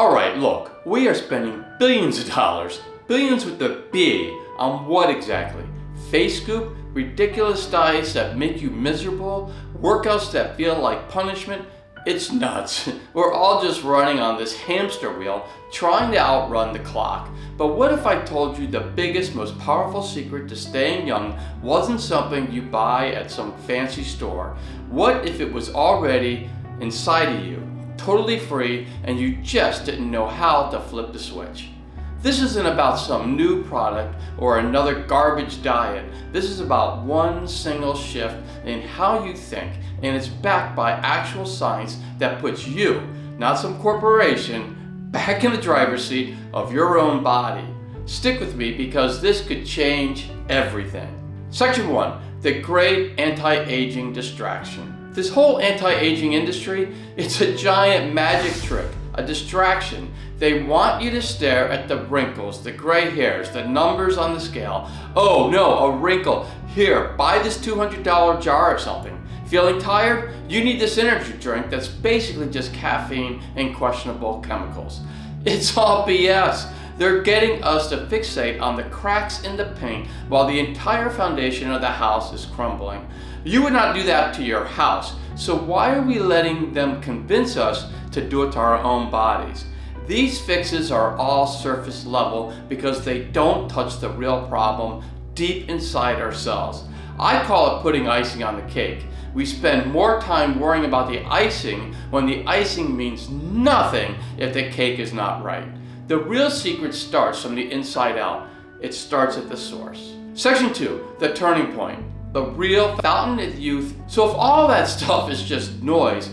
Alright, look, we are spending billions of dollars, billions with the B, on what exactly? Face scoop, ridiculous diets that make you miserable, workouts that feel like punishment? It's nuts. We're all just running on this hamster wheel, trying to outrun the clock. But what if I told you the biggest, most powerful secret to staying young wasn't something you buy at some fancy store? What if it was already inside of you, totally free, and you just didn't know how to flip the switch? This isn't about some new product or another garbage diet. This is about one single shift in how you think, and it's backed by actual science that puts you, not some corporation, back in the driver's seat of your own body. Stick with me because this could change everything. Section 1, the great anti-aging distraction. This whole anti-aging industry, it's a giant magic trick, a distraction. They want you to stare at the wrinkles, the gray hairs, the numbers on the scale. Oh no, a wrinkle. Here, buy this $200 jar or something. Feeling tired? You need this energy drink that's basically just caffeine and questionable chemicals. It's all BS. They're getting us to fixate on the cracks in the paint while the entire foundation of the house is crumbling. You would not do that to your house, so why are we letting them convince us to do it to our own bodies? These fixes are all surface level because they don't touch the real problem deep inside ourselves. I call it putting icing on the cake. We spend more time worrying about the icing when the icing means nothing if the cake is not right. The real secret starts from the inside out. It starts at the source. Section 2, the turning point. The real fountain of youth. So if all that stuff is just noise,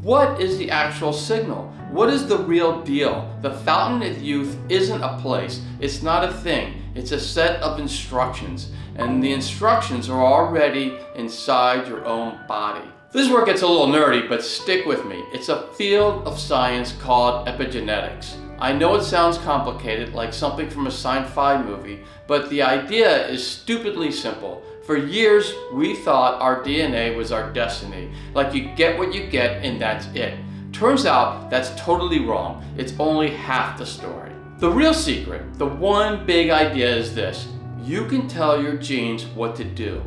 what is the actual signal? What is the real deal? The fountain of youth isn't a place. It's not a thing. It's a set of instructions. And the instructions are already inside your own body. This is where it gets a little nerdy, but stick with me. It's a field of science called epigenetics. I know it sounds complicated, like something from a sci-fi movie, but the idea is stupidly simple. For years, we thought our DNA was our destiny. Like you get what you get and that's it. Turns out that's totally wrong. It's only half the story. The real secret, the one big idea is this. You can tell your genes what to do.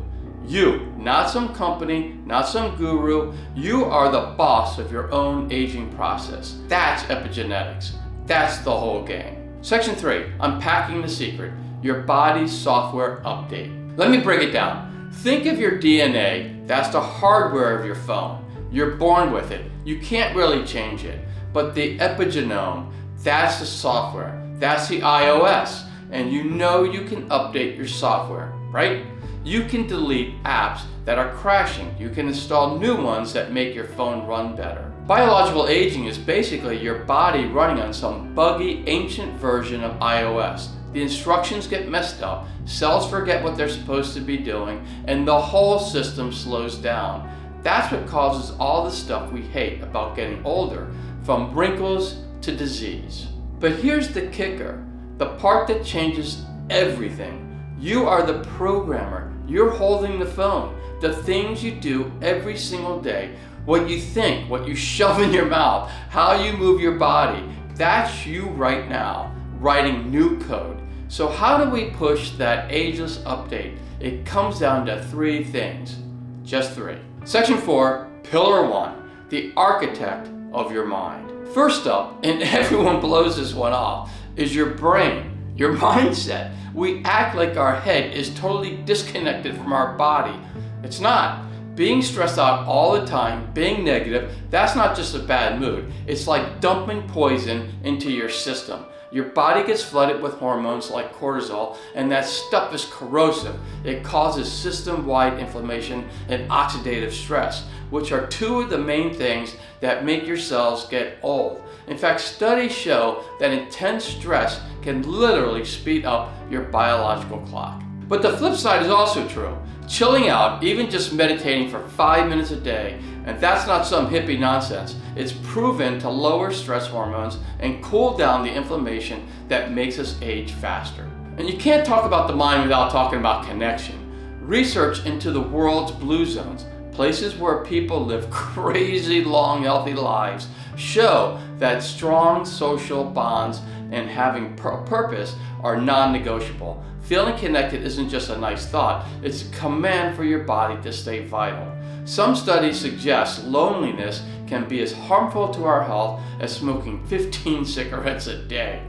You, not some company, not some guru. You are the boss of your own aging process. That's epigenetics. That's the whole game. Section 3, unpacking the secret. Your body's software update. Let me break it down. Think of your DNA. That's the hardware of your phone. You're born with it. You can't really change it. But the epigenome, that's the software. That's the iOS. And you know you can update your software, right? You can delete apps that are crashing. You can install new ones that make your phone run better. Biological aging is basically your body running on some buggy, ancient version of iOS. The instructions get messed up, cells forget what they're supposed to be doing, and the whole system slows down. That's what causes all the stuff we hate about getting older, from wrinkles to disease. But here's the kicker, the part that changes everything. You are the programmer. You're holding the phone. The things you do every single day, what you think, what you shove in your mouth, how you move your body, that's you right now, writing new code. So how do we push that ageless update? It comes down to 3 things, just 3. Section 4, Pillar 1, the architect of your mind. First up, and everyone blows this one off, is your brain, your mindset. We act like our head is totally disconnected from our body. It's not. Being stressed out all the time, being negative, that's not just a bad mood. It's like dumping poison into your system. Your body gets flooded with hormones like cortisol, and that stuff is corrosive. It causes system-wide inflammation and oxidative stress, which are 2 of the main things that make your cells get old. In fact, studies show that intense stress can literally speed up your biological clock. But the flip side is also true. Chilling out, even just meditating for 5 minutes a day, and that's not some hippie nonsense, it's proven to lower stress hormones and cool down the inflammation that makes us age faster. And you can't talk about the mind without talking about connection. Research into the world's blue zones, places where people live crazy long, healthy lives, show that strong social bonds and having purpose are non-negotiable. Feeling connected isn't just a nice thought, it's a command for your body to stay vital. Some studies suggest loneliness can be as harmful to our health as smoking 15 cigarettes a day.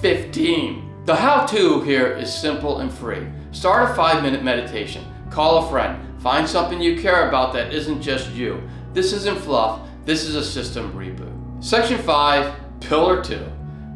15! The how-to here is simple and free. Start a 5-minute meditation. Call a friend. Find something you care about that isn't just you. This isn't fluff, this is a system reboot. Section 5, Pillar 2,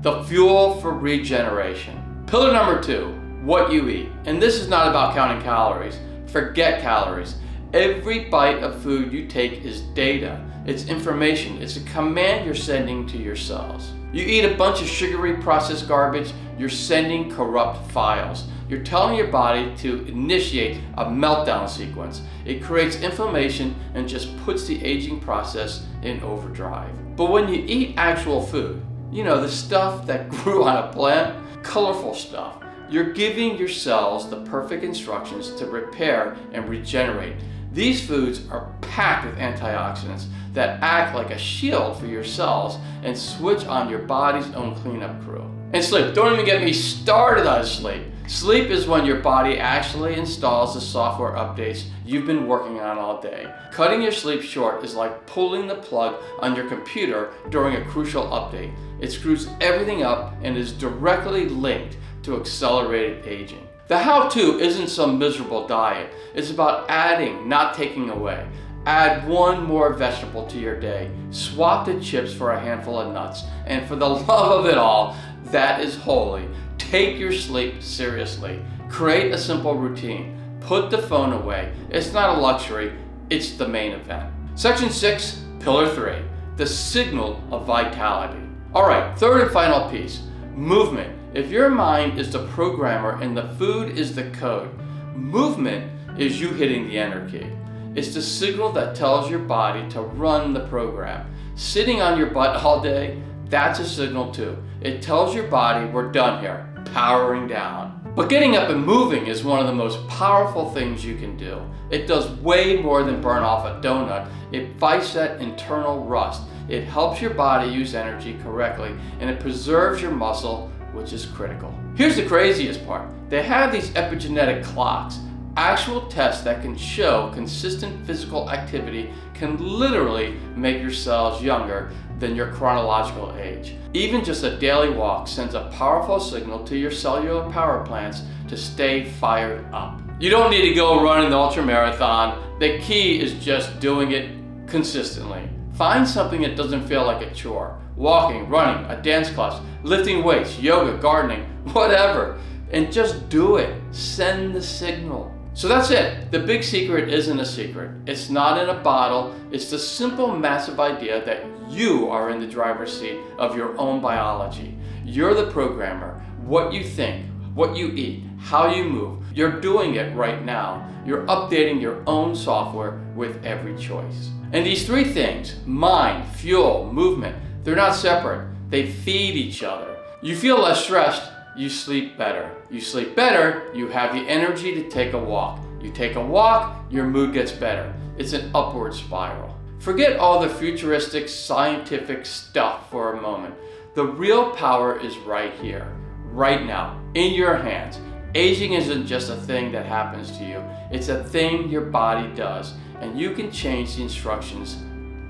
the fuel for regeneration. Pillar number 2, what you eat. And this is not about counting calories. Forget calories. Every bite of food you take is data. It's information. It's a command you're sending to your cells. You eat a bunch of sugary processed garbage, you're sending corrupt files. You're telling your body to initiate a meltdown sequence. It creates inflammation and just puts the aging process in overdrive. But when you eat actual food, you know, the stuff that grew on a plant, colorful stuff, you're giving your cells the perfect instructions to repair and regenerate. These foods are packed with antioxidants that act like a shield for your cells and switch on your body's own cleanup crew. And sleep, don't even get me started on sleep. Sleep is when your body actually installs the software updates you've been working on all day. Cutting your sleep short is like pulling the plug on your computer during a crucial update. It screws everything up and is directly linked to accelerated aging. The how-to isn't some miserable diet. It's about adding, not taking away. Add one more vegetable to your day. Swap the chips for a handful of nuts. And for the love of it all, that is holy. Take your sleep seriously. Create a simple routine. Put the phone away. It's not a luxury, it's the main event. Section 6, Pillar 3, the signal of vitality. All right, third and final piece, movement. If your mind is the programmer and the food is the code, movement is you hitting the enter key. It's the signal that tells your body to run the program. Sitting on your butt all day, that's a signal too. It tells your body we're done here, powering down. But getting up and moving is one of the most powerful things you can do. It does way more than burn off a donut. It fights that internal rust. It helps your body use energy correctly, and it preserves your muscle, which is critical. Here's the craziest part. They have these epigenetic clocks, actual tests that can show consistent physical activity can literally make your cells younger than your chronological age. Even just a daily walk sends a powerful signal to your cellular power plants to stay fired up. You don't need to go run an ultra marathon. The key is just doing it consistently. Find something that doesn't feel like a chore. Walking, running, a dance class, lifting weights, yoga, gardening, whatever. And just do it. Send the signal. So that's it. The big secret isn't a secret. It's not in a bottle. It's the simple, massive idea that you are in the driver's seat of your own biology. You're the programmer. What you think, what you eat, how you move, you're doing it right now. You're updating your own software with every choice. And these three things, mind, fuel, movement, they're not separate. They feed each other. You feel less stressed, you sleep better. You sleep better, you have the energy to take a walk. You take a walk, your mood gets better. It's an upward spiral. Forget all the futuristic scientific stuff for a moment. The real power is right here, right now, in your hands. Aging isn't just a thing that happens to you. It's a thing your body does, and you can change the instructions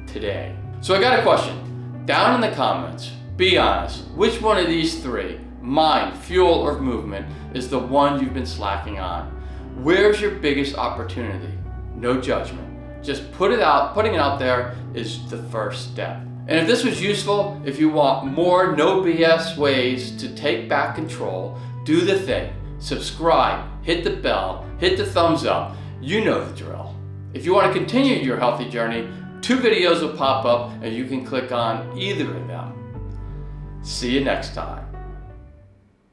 today. So I got a question. Down in the comments, be honest, which one of these three, mind, fuel, or movement, is the one you've been slacking on? Where's your biggest opportunity? No judgment. Just putting it out there is the first step. And if this was useful, if you want more no BS ways to take back control, do the thing. Subscribe, hit the bell, hit the thumbs up. You know the drill. If you want to continue your healthy journey, 2 videos will pop up and you can click on either of them. See you next time.